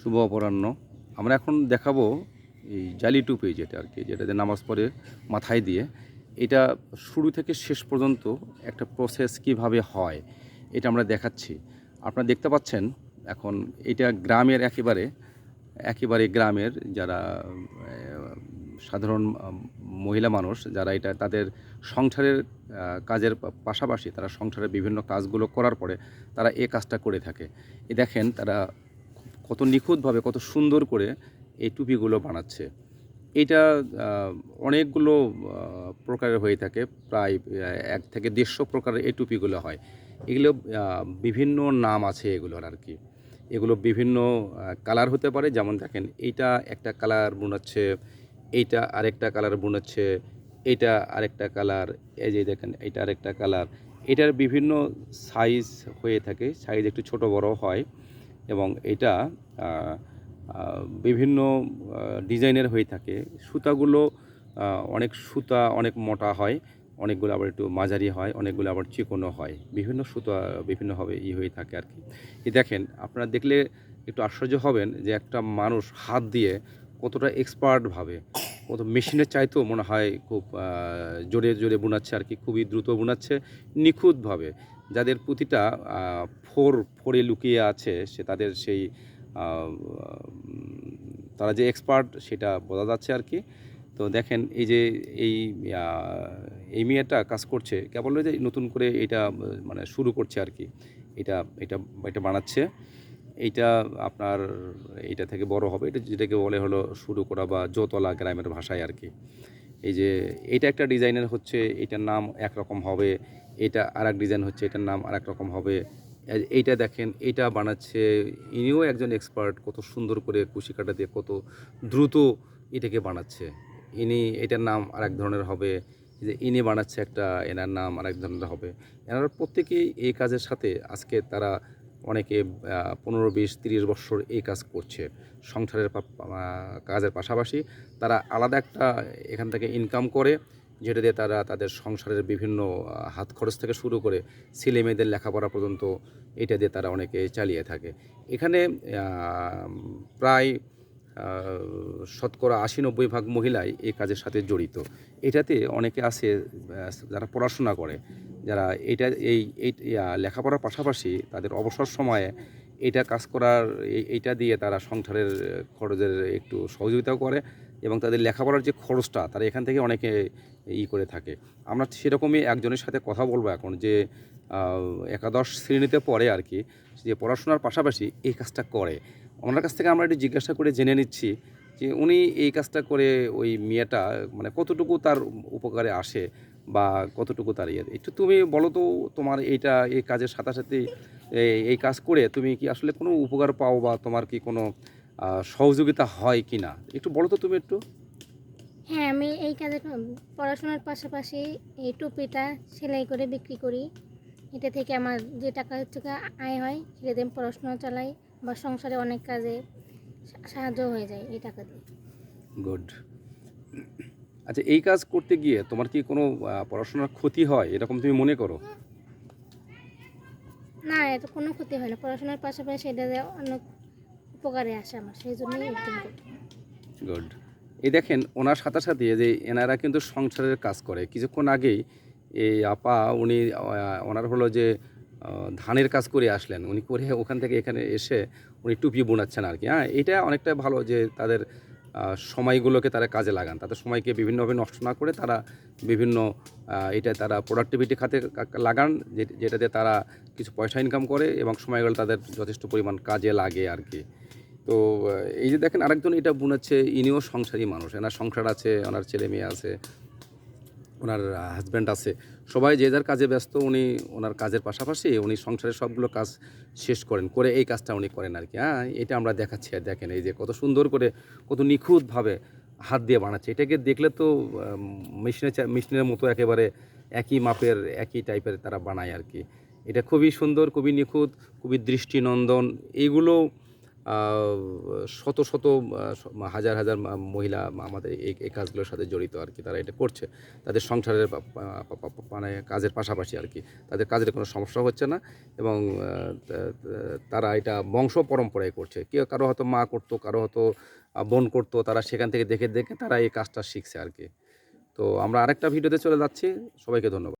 শুভ অপরাহ্ন। আমরা এখন দেখাবো এই জালি টুপি যেটা আর কি, যেটাতে নামাজ পড়ে মাথায় দিয়ে। এটা শুরু থেকে শেষ পর্যন্ত একটা প্রসেস কিভাবে হয় এটা আমরা দেখাচ্ছি। আপনারা দেখতে পাচ্ছেন এখন এটা গ্রামের একেবারে গ্রামের যারা সাধারণ মহিলা মানুষ যারা এটা তাদের সংসারের কাজের পাশাপাশি তারা সংসারের বিভিন্ন কাজগুলো করার পরে তারা এই কাজটা করে থাকে। দেখেন তারা কত নিখুঁতভাবে কত সুন্দর করে এই টুপিগুলো বানাচ্ছে। এটা অনেকগুলো প্রকারের হয়ে থাকে, প্রায় ১ থেকে ১৫০ প্রকারের এই টুপিগুলো হয়। এগুলো বিভিন্ন নাম আছে এগুলোর আর কি। এগুলো বিভিন্ন কালার হতে পারে, যেমন দেখেন এইটা একটা কালার বোনাচ্ছে, এইটা আরেকটা কালার বোনাচ্ছে, এইটা আরেকটা কালার, এই যে দেখেন এইটা আরেকটা কালার। এটার বিভিন্ন সাইজ হয়ে থাকে, সাইজ একটু ছোট বড় হয় এবং এটা বিভিন্ন ডিজাইনের হয়ে থাকে। সুতাগুলো অনেক সুতা অনেক মোটা হয়, অনেকগুলো আবার একটু মাঝারি হয়, অনেকগুলো আবার চিকনও হয়। বিভিন্ন সুতা বিভিন্নভাবে হয়ে থাকে আর কি। দেখেন আপনারা দেখলে একটু আশ্চর্য হবেন যে একটা মানুষ হাত দিয়ে কতটা এক্সপার্টভাবে, কত মেশিনের চাইতেও মনে হয় খুব জোরে জোরে বুনাচ্ছে আর কি, খুবই দ্রুত বুনাচ্ছে নিখুঁতভাবে। যাদের প্রতিটা ফোরে লুকিয়ে আছে সে তাদের সেই তারা যে এক্সপার্ট সেটা বোঝা যাচ্ছে আর কি। তো দেখেন এই যে এই এই মেয়েটা কাজ করছে, কেবল যে নতুন করে এটা মানে শুরু করছে আর কি। এটা এটা এটা বানাচ্ছে। এইটা আপনার এইটা থেকে বড় হবে, এটা যেটাকে বলে হলো শুরু করা বা জোতলা গ্রামের ভাষায় আর কি। এই যে এইটা একটা ডিজাইনের হচ্ছে, এটার নাম একরকম হবে, এটা আরেক ডিজাইন হচ্ছে, এটার নাম আরেক রকম হবে। এইটা দেখেন এইটা বানাচ্ছে, ইনিও একজন এক্সপার্ট, কত সুন্দর করে কুশি কাঁটা দিয়ে কত দ্রুত এটাকে বানাচ্ছে। ইনি এটার নাম আরেক ধরনের হবে, যে ইনি বানাচ্ছে একটা, এনার নাম আরেক ধরনের হবে। এনারা প্রত্যেকেই এই কাজের সাথে আজকে তারা অনেকে ১৫, ২০, ৩০ বৎসর এই কাজ করছে। সংসারের কাজের পাশাপাশি তারা আলাদা একটা এখান থেকে ইনকাম করে, যেটা দিয়ে তারা তাদের সংসারের বিভিন্ন হাত খরচ থেকে শুরু করে ছেলে মেয়েদের লেখাপড়া পর্যন্ত এটা দিয়ে তারা অনেকে চালিয়ে থাকে। এখানে প্রায় শতকরা ৮০-৯০ ভাগ মহিলাই এই কাজের সাথে জড়িত। এটাতে অনেকে আছে যারা পড়াশোনা করে, যারা এটা এই লেখাপড়ার পাশাপাশি তাদের অবসর সময়ে এটা কাজ করার এইটা দিয়ে তারা সংসারের খরচের একটু সহযোগিতাও করে এবং তাদের লেখাপড়ার যে খরচটা তারা এখান থেকে অনেকে করে থাকে। আমরা সেরকমই একজনের সাথে কথা বলবো এখন, যে একাদশ শ্রেণীতে পড়ে আর কি, যে পড়াশোনার পাশাপাশি এই কাজটা করে। ওনার কাছ থেকে আমরা একটু জিজ্ঞাসা করে জেনে নিচ্ছি যে উনি এই কাজটা করে ওই মেয়েটা মানে কতটুকু তার উপকারে আসে বা কতটুকু তার একটু তুমি বলো তো, তোমার এই কাজের সাথে সাথে এই কাজ করে তুমি কি আসলে কোনো উপকার পাও বা তোমার কি কোনো সহযোগিতা হয় কি না, একটু বলো তো তুমি একটু। হ্যাঁ, আমি এই কাজে পড়াশোনার পাশাপাশি এই টুপিটা সেলাই করে বিক্রি করি। এটা থেকে আমার যে টাকা থেকে আয় হয় সেটা দিয়ে আমি পড়াশোনা চালাই বা সংসারে অনেক কাজে সাহায্য হয়ে যায় এই টাকা দিয়ে। গুড। আচ্ছা, এই কাজ করতে গিয়ে তোমার কি কোনো পড়াশোনার ক্ষতি হয় এরকম তুমি মনে করো? না, এটা কোনো ক্ষতি হয় না। পড়াশোনার পাশাপাশি এটা দিয়ে অনেক উপকারে আসে আমার, সেই জন্যই একদম করি। গুড। এই দেখেন ওনার সাথে সাথে যে এনারা কিন্তু সংসারের কাজ করে। কিছুক্ষণ আগেই এই আপা উনি ওনার হলো যে ধানের কাজ করে আসলেন। উনি করে ওখান থেকে এখানে এসে উনি টুপি বোনাচ্ছেন আর কি। হ্যাঁ, এটা অনেকটা ভালো যে তাদের সময়গুলোকে তারা কাজে লাগান। তাদের সময়কে বিভিন্নভাবে নষ্ট না করে তারা বিভিন্ন এটা তারা প্রোডাক্টিভিটি খাতে লাগান, যেটা দিয়ে তারা কিছু পয়সা ইনকাম করে এবং সময়গুলো তাদের যথেষ্ট পরিমাণ কাজে লাগে আর কি। তো এই যে দেখেন আরেকজন এটা বুনাচ্ছে, ইনিও সংসারী মানুষ, এনার সংসার আছে, ওনার ছেলে মেয়ে আছে, ওনার হাজব্যান্ড আছে, সবাই যে যার কাজে ব্যস্ত। উনি ওনার কাজের পাশাপাশি উনি সংসারের সবগুলো কাজ শেষ করেন, করে এই কাজটা উনি করেন আর কি। হ্যাঁ, এটা আমরা দেখাচ্ছি। আর দেখেন এই যে কত সুন্দর করে কত নিখুঁতভাবে হাত দিয়ে বানাচ্ছে। এটাকে দেখলে তো মেশিনের মতো একেবারে একই মাপের একই টাইপের তারা বানায় আর কি। এটা খুবই সুন্দর, খুবই নিখুঁত, খুবই দৃষ্টিনন্দন। এইগুলো শত শত হাজার হাজার মহিলা আমাদের এই কাজগুলোর সাথে জড়িত আর কি। তারা এটা করছে তাদের সংসারের মানে কাজের পাশাপাশি আর কি। তাদের কাজের কোনো সমস্যা হচ্ছে না এবং তারা এটা বংশ পরম্পরায় করছে। কেউ কারো হয়তো মা করতো, কারো হয়তো বোন করতো, তারা সেখান থেকে দেখে দেখে তারা এই কাজটা শিখছে আর কি। তো আমরা আরেকটা ভিডিওতে চলে যাচ্ছি। সবাইকে ধন্যবাদ।